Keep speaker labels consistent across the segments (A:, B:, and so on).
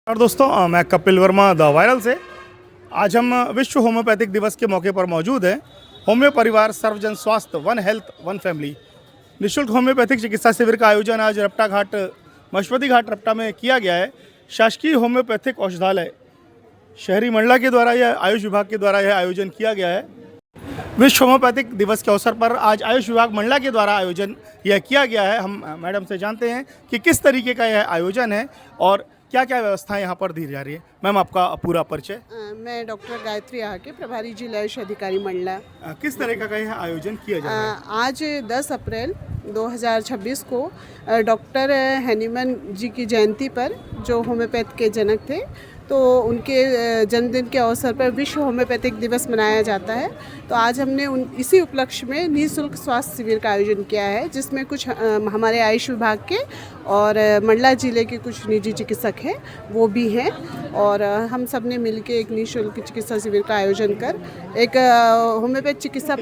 A: और दोस्तों मैं कपिल वर्मा द वायरल से। आज हम विश्व होम्योपैथिक दिवस के मौके पर मौजूद हैं। होम्यो परिवार सर्वजन स्वास्थ्य, वन हेल्थ वन फैमिली निःशुल्क होम्योपैथिक चिकित्सा शिविर का आयोजन आज रपटा घाट, मशवती घाट रपटा में किया गया है। शासकीय होम्योपैथिक औषधालय शहरी मंडला के द्वारा यह आयुष विभाग के द्वारा यह आयोजन किया गया है। विश्व होम्योपैथिक दिवस के अवसर पर आज आयुष विभाग मंडला के द्वारा आयोजन यह किया गया है। हम मैडम से जानते हैं कि किस तरीके का यह आयोजन है और क्या क्या व्यवस्थाएं यहाँ पर दी जा रही है। मैम, आपका पूरा परिचय।
B: मैं डॉक्टर गायत्री आके प्रभारी जिला आयुष अधिकारी मंडला।
A: किस तरह का यह आयोजन किया जा रहा है?
B: आज 10 अप्रैल 2026 को डॉक्टर हैनीमैन जी की जयंती पर, जो होम्योपैथ के जनक थे, तो उनके जन्मदिन के अवसर पर विश्व होम्योपैथिक दिवस मनाया जाता है। तो आज हमने इसी उपलक्ष्य में निःशुल्क स्वास्थ्य शिविर का आयोजन किया है, जिसमें कुछ हमारे आयुष विभाग के और मंडला जिले के कुछ निजी चिकित्सक हैं, वो भी हैं। और हम सब ने मिल के एक निःशुल्क चिकित्सा शिविर का आयोजन कर एक होम्योपैथ चिकित्सा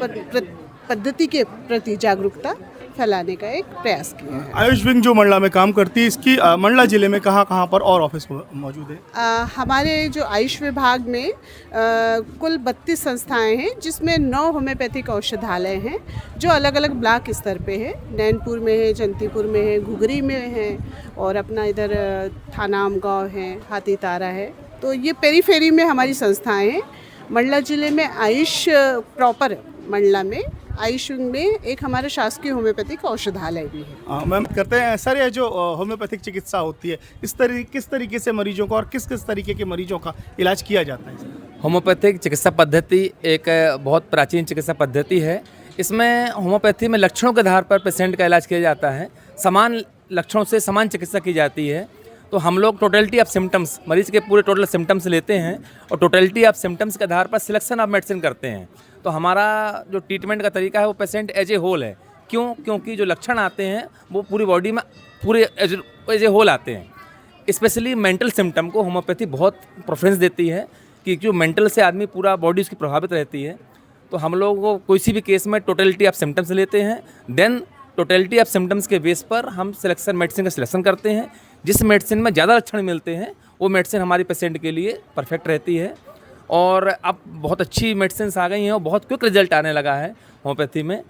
B: पद्धति के प्रति जागरूकता फैलाने का एक प्रयास किया है।
A: आयुष विंग जो मंडला में काम करती है, इसकी मंडला जिले में कहाँ पर और ऑफिस मौजूद है?
B: हमारे जो आयुष विभाग में कुल 32 संस्थाएं हैं, जिसमें 9 होम्योपैथिक औषधालय हैं, जो अलग अलग ब्लॉक स्तर पे है। नैनपुर में है, जंतीपुर में है, घुघरी में है, और अपना इधर थाना आमगांव है, हाथीतारा है। तो ये पेरीफेरी में हमारी संस्थाएं हैं। मंडला जिले में आयुष प्रॉपर मंडला में आयुष में एक हमारा शासकीय होम्योपैथिक औषधालय भी है।
A: मैम, करते हैं सर, ये जो होम्योपैथिक चिकित्सा होती है, किस तरीके से मरीजों को और किस तरीके के मरीजों का इलाज किया जाता है?
C: होम्योपैथिक चिकित्सा पद्धति एक बहुत प्राचीन चिकित्सा पद्धति है। इसमें होम्योपैथी में लक्षणों के आधार पर पेशेंट का इलाज किया जाता है। समान लक्षणों से समान चिकित्सा की जाती है। तो हम लोग टोटलिटी ऑफ सिम्टम्स, मरीज के पूरे टोटल सिम्टम्स लेते हैं और टोटलिटी ऑफ सिम्टम्स के आधार पर सिलेक्शन ऑफ मेडिसिन करते हैं। तो हमारा जो ट्रीटमेंट का तरीका है वो पेशेंट एज ए होल है। क्योंकि जो लक्षण आते हैं वो पूरी बॉडी में पूरे एज ए होल आते हैं। स्पेशली मेंटल सिम्टम को होम्योपैथी बहुत प्रेफरेंस देती है कि जो मेंटल से आदमी पूरा बॉडी उसकी प्रभावित रहती है। तो हम लोग को कोई भी केस में टोटलिटी ऑफ सिम्टम्स लेते हैं, देन टोटलिटी ऑफ सिम्टम्स के बेस पर हम सिलेक्शन मेडिसिन का सिलेक्शन करते हैं। जिस मेडिसिन में ज़्यादा लक्षण मिलते हैं वो मेडिसिन हमारी पेशेंट के लिए परफेक्ट रहती है। और अब बहुत अच्छी मेडिसिन आ गई हैं और बहुत क्विक रिजल्ट आने लगा है होम्योपैथी में,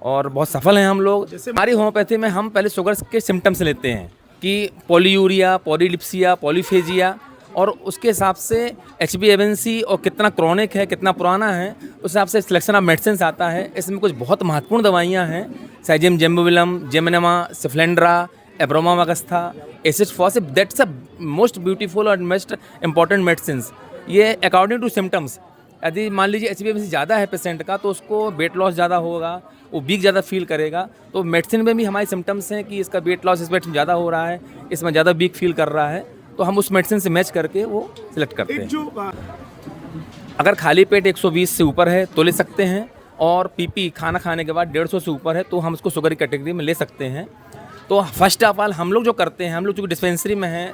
C: और बहुत सफल हैं हम लोग। जैसे हमारी होम्योपैथी में हम पहले शुगर के सिम्टम्स लेते हैं कि पॉलीयूरिया, पॉलीडिप्सिया, पॉलीफेजिया, और उसके हिसाब से HbA1c और कितना क्रॉनिक है, कितना पुराना है, उस हिसाब से सिलेक्शन ऑफ मेडिसिन आता है। इसमें कुछ बहुत महत्वपूर्ण दवाइयाँ हैं, साइजिम जेम्बोविलम, जेमिनमा, सिफ्लेंड्रा, एब्रोमामागस्था, एसिडफॉसिब। दैट्स अ मोस्ट ब्यूटीफुल और मोस्ट इंपॉर्टेंट मेडिसिन्स। ये अकॉर्डिंग टू सिम्टम्स, यदि मान लीजिए HbA1c ज़्यादा है पेशेंट का तो उसको वेट लॉस ज़्यादा होगा, वो वीक ज़्यादा फील करेगा। तो मेडिसिन में भी हमारे सिम्टम्स हैं कि इसका वेट लॉस इस मेडिसिन ज़्यादा हो रहा है, इसमें ज़्यादा वीक फील कर रहा है, तो हम उस मेडिसिन से मैच करके वो सिलेक्ट करते हैं। अगर खाली पेट 120 से ऊपर है तो ले सकते हैं, और PP खाना खाने के बाद 150 से ऊपर है तो हम उसको शुगर की कैटेगरी में ले सकते हैं। तो फर्स्ट ऑफ ऑल हम लोग जो करते हैं, हम लोग चूँकि डिस्पेंसरी में हैं,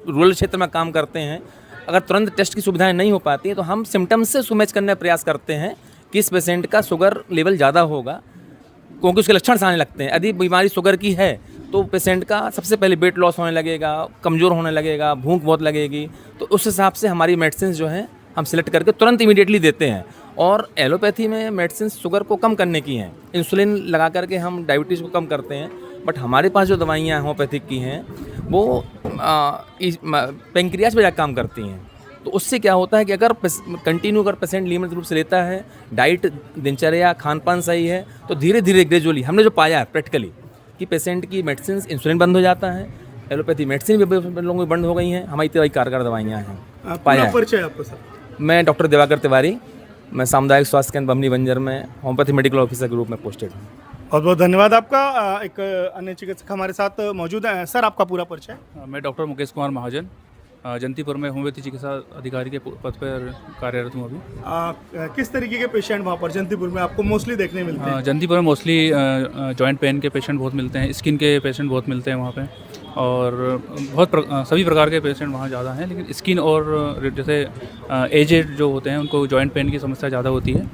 C: रूरल क्षेत्र में काम करते हैं, अगर तुरंत टेस्ट की सुविधाएं नहीं हो पाती हैं तो हम सिम्टम्स से मैच करने का प्रयास करते हैं कि इस पेशेंट का शुगर लेवल ज़्यादा होगा, क्योंकि उसके लक्षण आने लगते हैं। यदि बीमारी शुगर की है तो पेशेंट का सबसे पहले वेट लॉस होने लगेगा, कमज़ोर होने लगेगा, भूख बहुत लगेगी। तो उस हिसाब से हमारी मेडिसिन जो हैं हम सिलेक्ट करके तुरंत इमीडिएटली देते हैं। और एलोपैथी में मेडिसिन शुगर को कम करने की हैं, इंसुलिन लगा करके हम डायबिटीज़ को कम करते हैं। बट हमारे पास जो दवाइयाँ होम्योपैथिक की हैं वो पेंक्रियाज पे जाकर काम करती हैं। तो उससे क्या होता है कि अगर कंटिन्यू अगर पेशेंट नियमित रूप से लेता है, डाइट, दिनचर्या, खान पान सही है, तो धीरे धीरे ग्रेजुअली हमने जो पाया है प्रैक्टिकली कि पेशेंट की मेडिसिन, इंसुलिन बंद हो जाता है, एलोपैथी मेडिसिन भी लोगों में बंद हो गई हैं। हमारी तो कारगर दवाइयाँ हैं। पाया
A: परिचय आपको सर?
C: मैं डॉक्टर दिवाकर तिवारी, मैं सामुदायिक स्वास्थ्य केंद्र बमनी बंजर में होम्योपैथी मेडिकल ऑफिसर के रूप में पोस्टेड हूँ।
A: बहुत बहुत धन्यवाद आपका। एक अन्य चिकित्सक हमारे साथ मौजूद हैं। सर, आपका पूरा परिचय?
D: मैं डॉक्टर मुकेश कुमार महाजन, जंतीपुर में होम्योपैथी चिकित्सा अधिकारी के पद पर कार्यरत हूँ अभी।
A: किस तरीके के पेशेंट वहाँ पर जंतीपुर में आपको मोस्टली देखने मिलते हैं?
D: जंतीपुर में मोस्टली जॉइंट पेन के पेशेंट बहुत मिलते हैं, स्किन के पेशेंट बहुत मिलते हैं वहाँ पे, और सभी प्रकार के पेशेंट वहाँ ज़्यादा हैं। लेकिन स्किन और जैसे एजेड जो होते हैं उनको जॉइंट पेन की समस्या ज़्यादा होती है।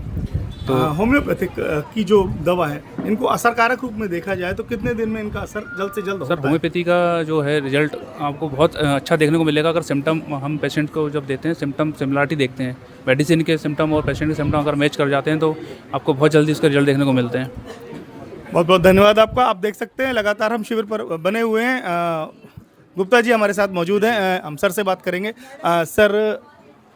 D: तो
A: होम्योपैथिक की जो दवा है इनको असरकारक रूप में देखा जाए तो कितने दिन में इनका असर जल्द से जल्द
D: सर
A: होता है?
D: होम्योपैथी का जो है रिजल्ट आपको बहुत अच्छा देखने को मिलेगा अगर सिम्टम हम पेशेंट को जब देते हैं सिम्टम सिमिलरिटी देखते हैं मेडिसिन के सिम्टम और पेशेंट के सिम्टम अगर मैच कर जाते हैं तो आपको बहुत जल्दी इसका रिजल्ट देखने को मिलते हैं।
A: बहुत बहुत धन्यवाद आपका। आप देख सकते हैं लगातार हम शिविर पर बने हुए हैं। गुप्ता जी हमारे साथ मौजूद हैं। हम सर से बात करेंगे। सर,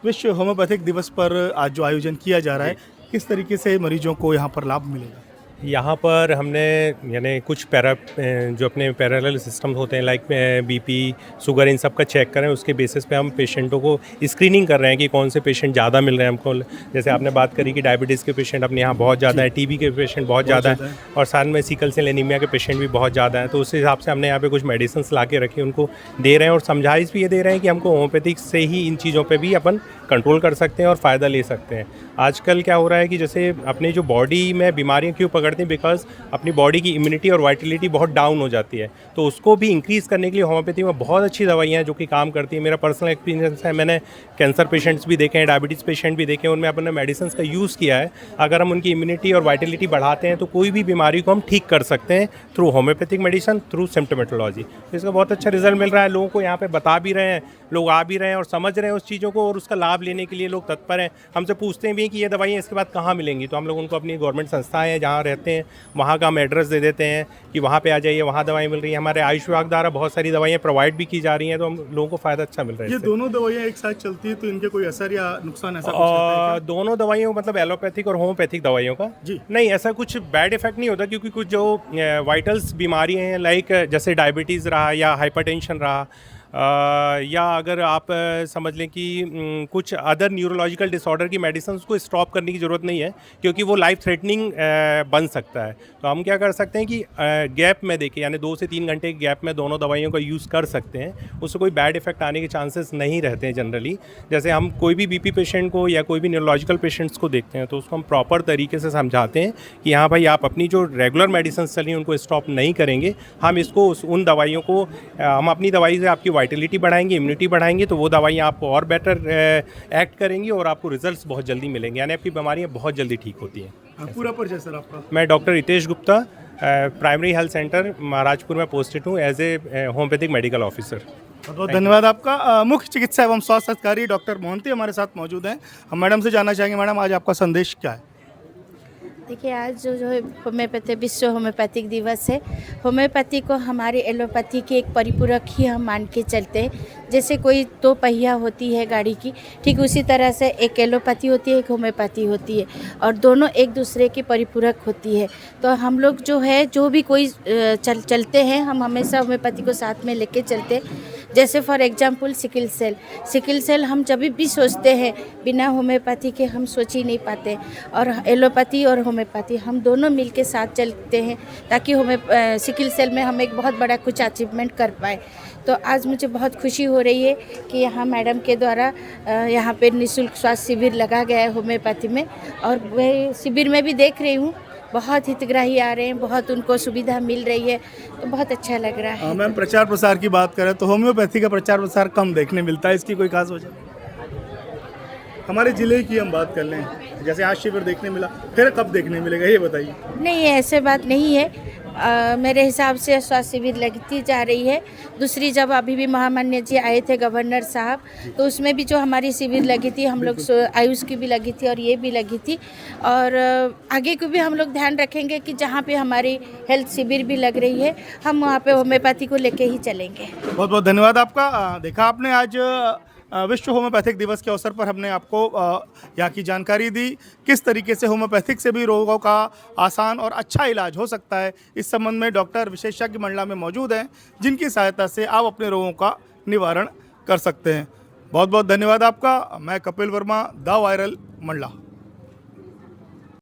A: विश्व होम्योपैथिक दिवस पर आज जो आयोजन किया जा रहा है किस तरीके से मरीजों को यहाँ पर लाभ मिलेगा?
E: यहाँ पर हमने यानी कुछ जो अपने पैरेलल सिस्टम्स होते हैं लाइक बीपी शुगर इन सब का चेक करें, उसके बेसिस पे हम पेशेंटों को स्क्रीनिंग कर रहे हैं कि कौन से पेशेंट ज़्यादा मिल रहे हैं हमको। जैसे आपने बात करी कि डायबिटीज़ के पेशेंट अपने यहाँ बहुत ज़्यादा है, टीबी के पेशेंट बहुत ज़्यादा है और साथ में सिकल सेल एनीमिया के पेशेंट भी बहुत ज़्यादा हैं। तो उस हिसाब से हमने यहाँ पर कुछ मेडिसिन ला के रखी, उनको दे रहे हैं और समझाइश भी ये दे रहे हैं कि हमको होम्योपैथिक से ही इन चीज़ों पर भी अपन कंट्रोल कर सकते हैं और फ़ायदा ले सकते हैं। आजकल क्या हो रहा है कि जैसे अपनी जो बॉडी में बीमारियां क्यों पकड़ती हैं, बिकॉज अपनी बॉडी की इम्यूनिटी और वाइटलिटी बहुत डाउन हो जाती है, तो उसको भी इंक्रीज़ करने के लिए होम्योपैथी में बहुत अच्छी दवाइयाँ हैं जो कि काम करती हैं। मेरा पर्सनल एक्सपीरियंस है, मैंने कैंसर पेशेंट्स भी देखे हैं, डायबिटीज़ पेशेंट भी देखे हैं, उनमें अपने मेडिसिन का यूज़ किया है। अगर हम उनकी इम्यूनिटी और वाइटलिटी बढ़ाते हैं तो कोई भी बीमारी को हम ठीक कर सकते हैं through homeopathic medicine, through symptomatology. इसका बहुत अच्छा रिजल्ट मिल रहा है, लोगों को यहाँ पर बता भी रहे हैं, लोग आ भी रहे हैं और समझ रहे हैं उस चीज़ों को और उसका लाभ लेने के लिए लोग तत्पर हैं। हमसे पूछते भी हैं कि ये दवाइयाँ इसके बाद कहाँ मिलेंगी, तो हम लोग उनको अपनी गवर्नमेंट संस्थाएं हैं जहाँ रहते हैं वहाँ का हम एड्रेस दे देते हैं कि वहाँ पे आ जाइए, वहाँ दवाएं मिल रही हैं। हमारे आयुष विभाग द्वारा बहुत सारी दवाइयाँ प्रोवाइड भी की जा रही हैं, तो हम लोगों को फ़ायदा अच्छा मिल रहा है।
A: ये दोनों दवाइयाँ एक साथ चलती है तो इनके कोई असर या नुकसान ऐसा कुछ रहता है क्या?
E: दोनों दवाइयों मतलब एलोपैथिक और होम्योपैथिक दवाइयों का
A: जी
E: नहीं, ऐसा कुछ बैड इफेक्ट नहीं होता, क्योंकि कुछ जो वाइटल्स बीमारियाँ हैं लाइक जैसे डायबिटीज़ रहा या हाइपरटेंशन रहा या अगर आप समझ लें कि कुछ अदर न्यूरोलॉजिकल डिसऑर्डर की मेडिसिन को स्टॉप करने की ज़रूरत नहीं है, क्योंकि वो लाइफ थ्रेटनिंग बन सकता है। तो हम क्या कर सकते हैं कि गैप में देखिए, यानी 2 से 3 घंटे के गैप में दोनों दवाइयों का यूज़ कर सकते हैं, उससे कोई बैड इफेक्ट आने के चांसेस नहीं रहते हैं जनरली। जैसे हम कोई भी बीपी पेशेंट को या कोई भी न्यूरोलॉजिकल पेशेंट्स को देखते हैं तो उसको हम प्रॉपर तरीके से समझाते हैं कि हाँ भाई, आप अपनी जो रेगुलर मेडिसिन चली उनको स्टॉप नहीं करेंगे, हम इसको उन दवाइयों को हम अपनी दवाई से आपकी वाइटलिटी बढ़ाएंगे, इम्यूनिटी बढ़ाएंगे, तो वो दवाइयाँ आपको और बेटर एक्ट करेंगी और आपको रिजल्ट्स बहुत जल्दी मिलेंगे, यानी आपकी बीमारियाँ बहुत जल्दी ठीक होती हैं।
A: पूरा परिचय सर आपका?
E: मैं doctor Ritesh Gupta, primary health centre Maharajpur में पोस्टेड हूँ as a homeopathic medical officer.
A: बहुत बहुत धन्यवाद आपका। मुख्य चिकित्सा एवं स्वास्थ्य अधिकारी डॉक्टर मोहंती हमारे साथ मौजूद हैं। हम मैडम से जानना चाहेंगे, मैडम आज आपका संदेश क्या है?
F: देखिए, आज जो है होम्योपैथी विश्व होम्योपैथिक दिवस है। होम्योपैथी को हमारी एलोपैथी की एक परिपूरक ही हम मान के चलते हैं। जैसे कोई 2 पहिया होती है गाड़ी की, ठीक उसी तरह से एक एलोपैथी होती है, एक होम्योपैथी होती है और दोनों एक दूसरे की परिपूरक होती है। तो हम लोग जो है, जो भी कोई चलते हैं, हम हमेशा होम्योपैथी को साथ में लेके चलते हैं। जैसे फॉर एग्जांपल सिकिल सेल हम जब भी सोचते हैं, बिना होम्योपैथी के हम सोच ही नहीं पाते, और एलोपैथी और होम्योपैथी हम दोनों मिलके साथ चलते हैं ताकि सिकिल सेल में हम एक बहुत बड़ा कुछ अचीवमेंट कर पाए। तो आज मुझे बहुत खुशी हो रही है कि यहाँ मैडम के द्वारा यहाँ पे निःशुल्क स्वास्थ्य शिविर लगा गया है होम्योपैथी में, और वह शिविर में भी देख रही हूँ बहुत हितग्राही आ रहे हैं, बहुत उनको सुविधा मिल रही है, तो बहुत अच्छा लग रहा है।
A: मैम, प्रचार प्रसार की बात करें तो होम्योपैथी का प्रचार प्रसार कम देखने मिलता है, इसकी कोई खास वजह? हमारे ज़िले की हम बात कर लें, जैसे आज शिविर देखने मिला, फिर कब देखने मिलेगा ये बताइए।
F: नहीं, ऐसे बात नहीं है। मेरे हिसाब से स्वास्थ्य शिविर लगती जा रही है। दूसरी, जब अभी भी महामान्य जी आए थे गवर्नर साहब, तो उसमें भी जो हमारी शिविर लगी थी, हम लोग आयुष की भी लगी थी और ये भी लगी थी, और आगे को भी हम लोग ध्यान रखेंगे कि जहाँ पे हमारी हेल्थ शिविर भी लग रही है, हम वहाँ पे होम्योपैथी को लेके ही चलेंगे।
A: बहुत बहुत धन्यवाद आपका। देखा आपने, आज विश्व होम्योपैथिक दिवस के अवसर पर हमने आपको यहाँ की जानकारी दी, किस तरीके से होम्योपैथिक से भी रोगों का आसान और अच्छा इलाज हो सकता है। इस संबंध में डॉक्टर विशेषज्ञ मंडला में मौजूद हैं, जिनकी सहायता से आप अपने रोगों का निवारण कर सकते हैं। बहुत बहुत धन्यवाद आपका। मैं कपिल वर्मा, द वायरल मंडला।